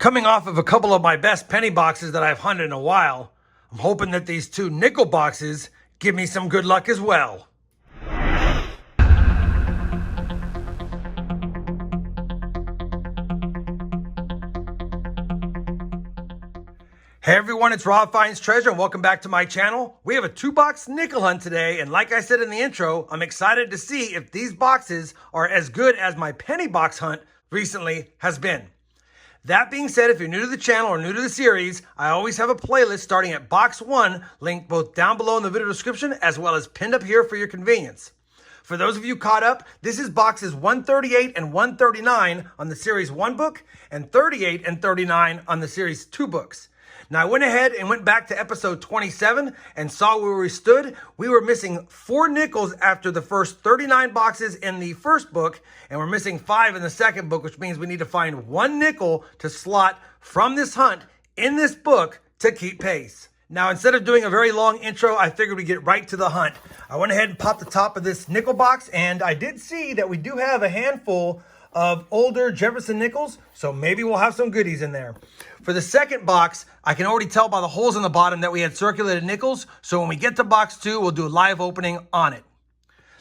Coming off of a couple of my best penny boxes that I've hunted in a while, I'm hoping that these two nickel boxes give me some good luck as well. Hey everyone, it's RobFindsTreasure and welcome back to my channel. We have a 2-box nickel hunt today, and like I said in the intro, I'm excited to see if these boxes are as good as my penny box hunt recently has been. That being said, if you're new to the channel or new to the series, I always have a playlist starting at box 1, linked both down below in the video description as well as pinned up here for your convenience. For those of you caught up, this is boxes 138 and 139 on the series 1 book and 38 and 39 on the series 2 books. Now, I went ahead and went back to episode 27 and saw where we stood. We were missing 4 nickels after the first 39 boxes in the first book, and we're missing 5 in the second book, which means we need to find 1 nickel to slot from this hunt in this book to keep pace. Now, instead of doing a very long intro, I figured we'd get right to the hunt. I went ahead and popped the top of this nickel box, and I did see that we do have a handful of older Jefferson Nickels, so maybe we'll have some goodies in there. For the second box, I can already tell by the holes in the bottom that we had circulated nickels, so when we get to box 2, we'll do a live opening on it.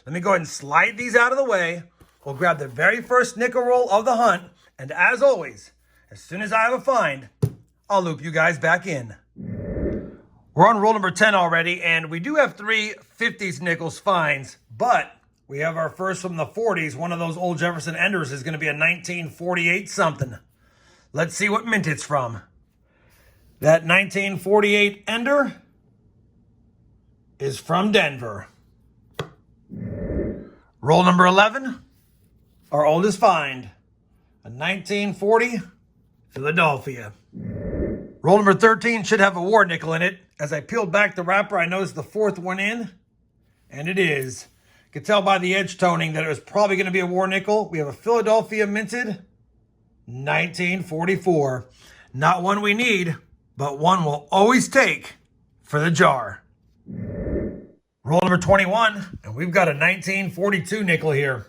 Let me go ahead and slide these out of the way. We'll grab the very first nickel roll of the hunt, and as always, as soon as I have a find, I'll loop you guys back in. We're on roll number 10 already, and we do have 3 50s nickels finds, but we have our first from the 40s. One of those old Jefferson Enders is going to be a 1948 something. Let's see what mint it's from. That 1948 Ender is from Denver. Roll number 11, our oldest find, a 1940 Philadelphia. Roll number 13 should have a war nickel in it. As I peeled back the wrapper, I noticed the 4th one in, and it is. You can tell by the edge toning that it was probably going to be a war nickel. We have a Philadelphia minted 1944. Not one we need, but one we'll always take for the jar. Roll number 21, and we've got a 1942 nickel here.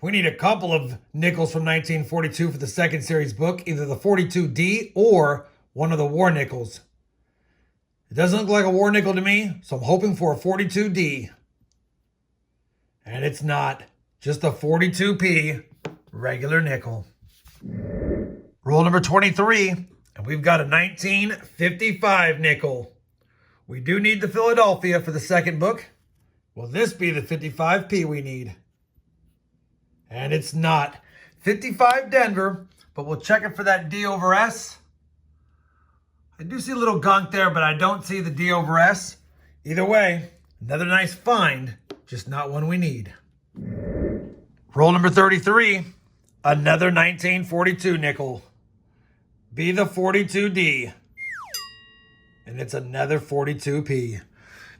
We need a couple of nickels from 1942 for the second series book, either the 42D or one of the war nickels. It doesn't look like a war nickel to me, so I'm hoping for a 42D. And it's not, just a 42p regular nickel. Roll number 23, and we've got a 1955 nickel. We do need the Philadelphia for the second book. Will this be the 55p we need? And it's not. 55 Denver, but we'll check it for that D over S. I do see a little gunk there, but I don't see the D over S. Either way, another nice find, just not one we need. Roll number 33, another 1942 nickel. Be the 42D. And it's another 42p.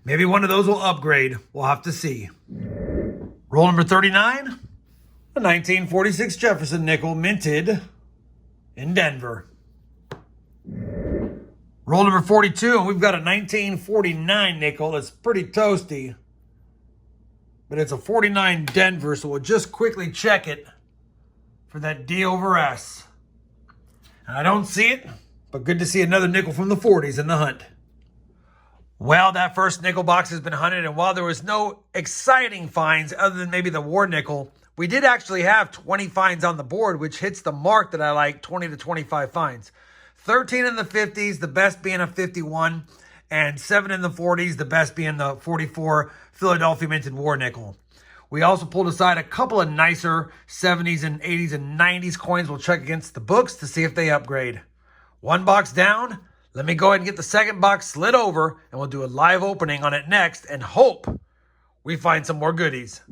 Maybe one of those will upgrade. We'll have to see. Roll number 39, a 1946 Jefferson nickel minted in Denver. Roll number 42, and we've got a 1949 nickel. It's pretty toasty, but it's a 49 Denver, so we'll just quickly check it for that D over S. And I don't see it, but good to see another nickel from the 40s in the hunt. Well, that first nickel box has been hunted, and while there was no exciting finds other than maybe the war nickel, we did actually have 20 finds on the board, which hits the mark that I like, 20 to 25 finds. 13 in the 50s, the best being a 51, and 7 in the 40s, the best being the 44 Philadelphia minted war nickel. We also pulled aside a couple of nicer 70s and 80s and 90s coins. We'll check against the books to see if they upgrade. 1 box down. Let me go ahead and get the second box slid over, and we'll do a live opening on it next and hope we find some more goodies.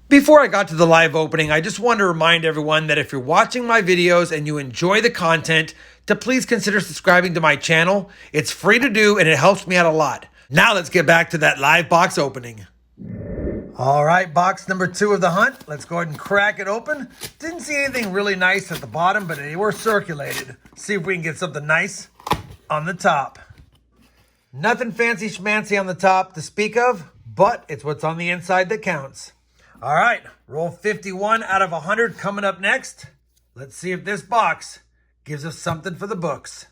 Before I got to the live opening, I just want to remind everyone that if you're watching my videos and you enjoy the content, to please consider subscribing to my channel. It's free to do and it helps me out a lot. Now let's get back to that live box opening. All right, box number 2 of the hunt. Let's go ahead and crack it open. Didn't see anything really nice at the bottom, but they were circulated. See if we can get something nice on the top. Nothing fancy schmancy on the top to speak of, but it's what's on the inside that counts. All right, roll 51 out of 100 coming up next. Let's see if this box Gives us something for the books.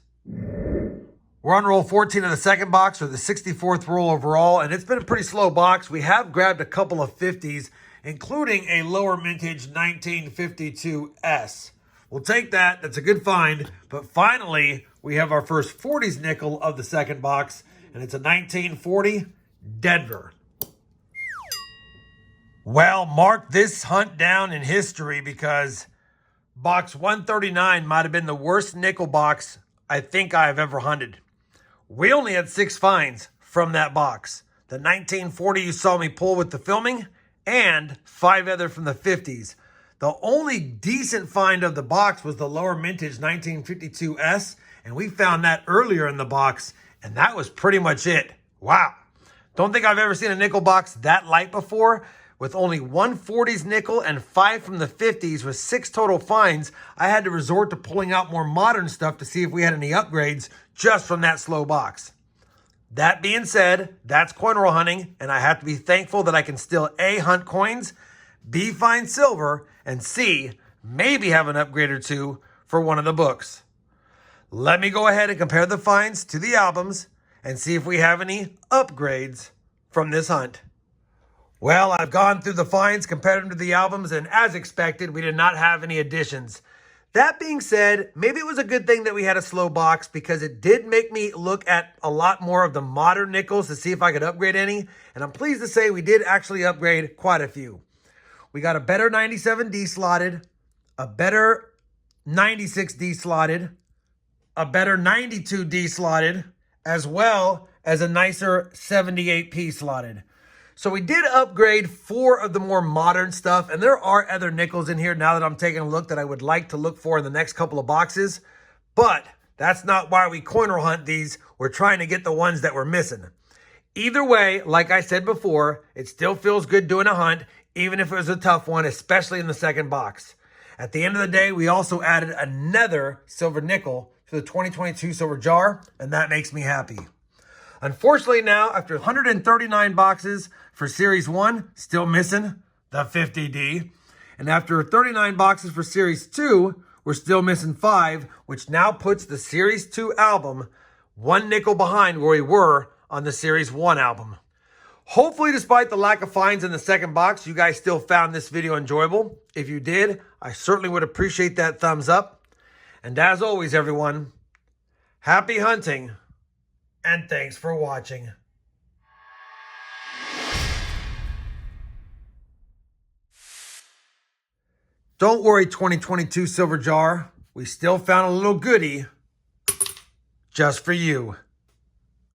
We're on roll 14 of the second box, or the 64th roll overall, and it's been a pretty slow box. We have grabbed a couple of 50s, including a lower mintage 1952S. We'll take that. That's a good find. But finally, we have our first 40s nickel of the second box, and it's a 1940 Denver. Well, mark this hunt down in history, because box 139 might have been the worst nickel box I think I've ever hunted. We only had 6 finds from that box. The 1940 you saw me pull with the filming, and 5 other from the 50s. The only decent find of the box was the lower mintage 1952S, and we found that earlier in the box, and that was pretty much it. Wow. Don't think I've ever seen a nickel box that light before. With only 140s nickel and 5 from the 50s with 6 total finds, I had to resort to pulling out more modern stuff to see if we had any upgrades just from that slow box. That being said, that's coin roll hunting, and I have to be thankful that I can still A, hunt coins, B, find silver, and C, maybe have an upgrade or two for one of the books. Let me go ahead and compare the finds to the albums and see if we have any upgrades from this hunt. Well, I've gone through the finds, compared them to the albums, and as expected, we did not have any additions. That being said, maybe it was a good thing that we had a slow box, because it did make me look at a lot more of the modern nickels to see if I could upgrade any, and I'm pleased to say we did actually upgrade quite a few. We got a better 97D slotted, a better 96D slotted, a better 92D slotted, as well as a nicer 78P slotted. So we did upgrade 4 of the more modern stuff, and there are other nickels in here now that I'm taking a look that I would like to look for in the next couple of boxes. But that's not why we coin roll hunt these. We're trying to get the ones that we're missing. Either way, like I said before, it still feels good doing a hunt, even if it was a tough one, especially in the second box. At the end of the day, we also added another silver nickel to the 2022 silver jar, and that makes me happy. Unfortunately now, after 139 boxes for Series 1, still missing the 50D. And after 39 boxes for Series 2, we're still missing 5, which now puts the Series 2 album 1 nickel behind where we were on the Series 1 album. Hopefully, despite the lack of finds in the second box, you guys still found this video enjoyable. If you did, I certainly would appreciate that thumbs up. And as always, everyone, happy hunting. And thanks for watching. Don't worry, 2022 silver jar. We still found a little goodie just for you.